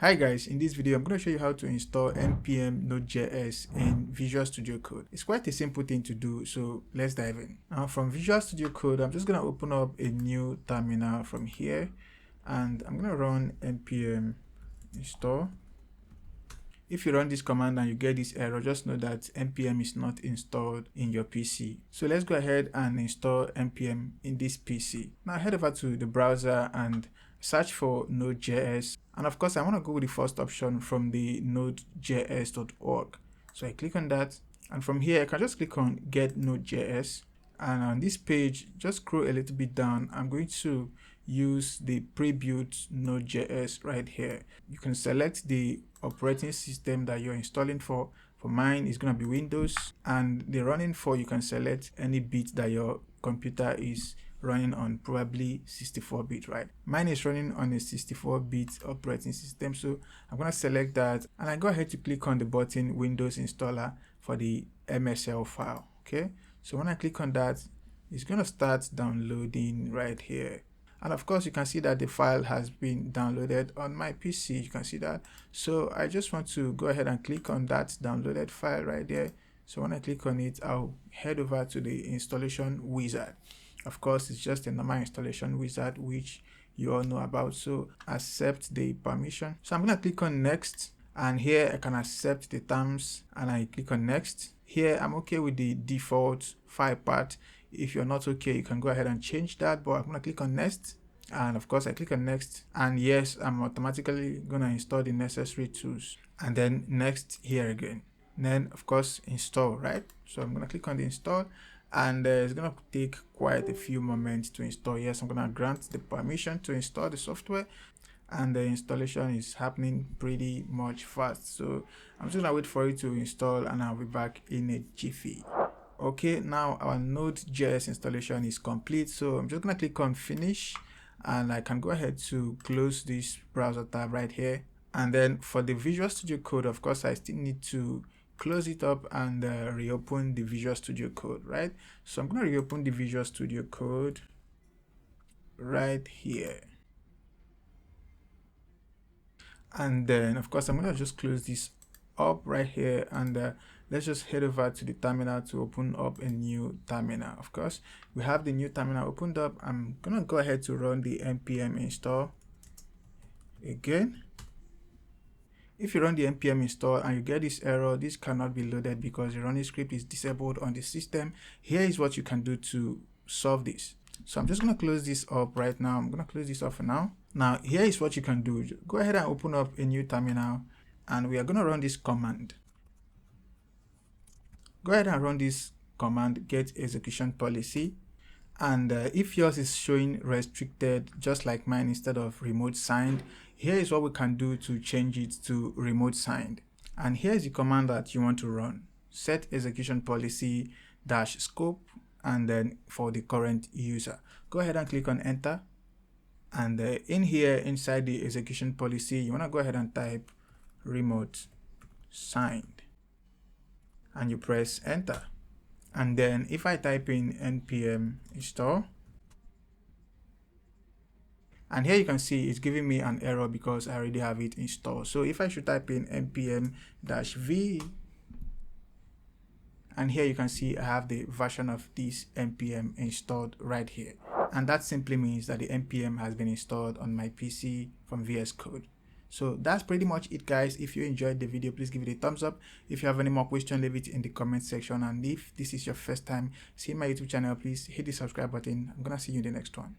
Hi guys, in this video I'm going to show you how to install NPM Node.js in Visual Studio Code. It's quite a simple thing to do, so let's dive in. Now from Visual Studio Code, I'm just going to open up a new terminal from here and I'm going to run npm install. If you run this command and you get this error, just know that npm is not installed in your PC. So let's go ahead and install npm in this PC. Now head over to the browser and search for Node.js. And of course, I want to go with the first option from the Node.js.org. So I click on that. And from here, I can just click on Get Node.js. And on this page, just scroll a little bit down. I'm going to use the pre-built Node.js right here. You can select the operating system that you're installing for. For mine, it's going to be Windows. And the running for, you can select any bit that your computer is running on, probably 64-bit, right? Mine is running on a 64-bit operating system, so I'm going to select that and I go ahead to click on the button Windows Installer for the MSL file. Okay, so when I click on that, it's going to start downloading right here. And of course, you can see that the file has been downloaded on my PC. You can see that. So I just want to go ahead and click on that downloaded file right there. So when I click on it, I'll head over to the installation wizard. Of course, it's just a normal installation wizard, which you all know about. So accept the permission. So I'm going to click on next. And here I can accept the terms and I click on next. Here I'm okay with the default file path. If you're not okay, you can go ahead and change that, but I'm going to click on next. And of course I click on next, and yes, I'm automatically going to install the necessary tools. And then next here again. Then of course install, right? So I'm going to click on the install, and it's going to take quite a few moments to install. Yes, I'm going to grant the permission to install the software, and the installation is happening pretty much fast. So I'm just going to wait for it to install and I'll be back in a jiffy. Okay, now our Node.js installation is complete. So I'm just going to click on finish, and I can go ahead to close this browser tab right here. And then for the Visual Studio Code, of course, I still need to close it up and reopen the Visual Studio Code, right? So I'm going to reopen the Visual Studio Code right here. And then, of course, I'm going to just close this up right here, and let's just head over to the terminal to open up a new terminal. Of course, we have the new terminal opened up. I'm gonna go ahead to run the npm install again. If you run the npm install and you get this error, this cannot be loaded because the running script is disabled on the system. Here is what you can do to solve this. So I'm just going to close this up right now. I'm going to close this off for now. Now, here is what you can do. Go ahead and open up a new terminal, and we are going to run this command. Go ahead and run this command, get execution policy. And if yours is showing restricted, just like mine, instead of remote signed, here is what we can do to change it to remote signed. And here is the command that you want to run. Set execution policy dash scope, and then for the current user. Go ahead and click on enter. And in here, inside the execution policy, you want to go ahead and type remote signed. And you press enter. And then if I type in npm install, and here you can see it's giving me an error because I already have it installed. So if I should type in npm-v, and here you can see I have the version of this npm installed right here. And that simply means that the npm has been installed on my PC from VS Code. So that's pretty much it, guys. If you enjoyed the video, please give it a thumbs up. If you have any more questions, leave it in the comment section. And if this is your first time seeing my YouTube channel, please hit the subscribe button. I'm gonna see you in the next one.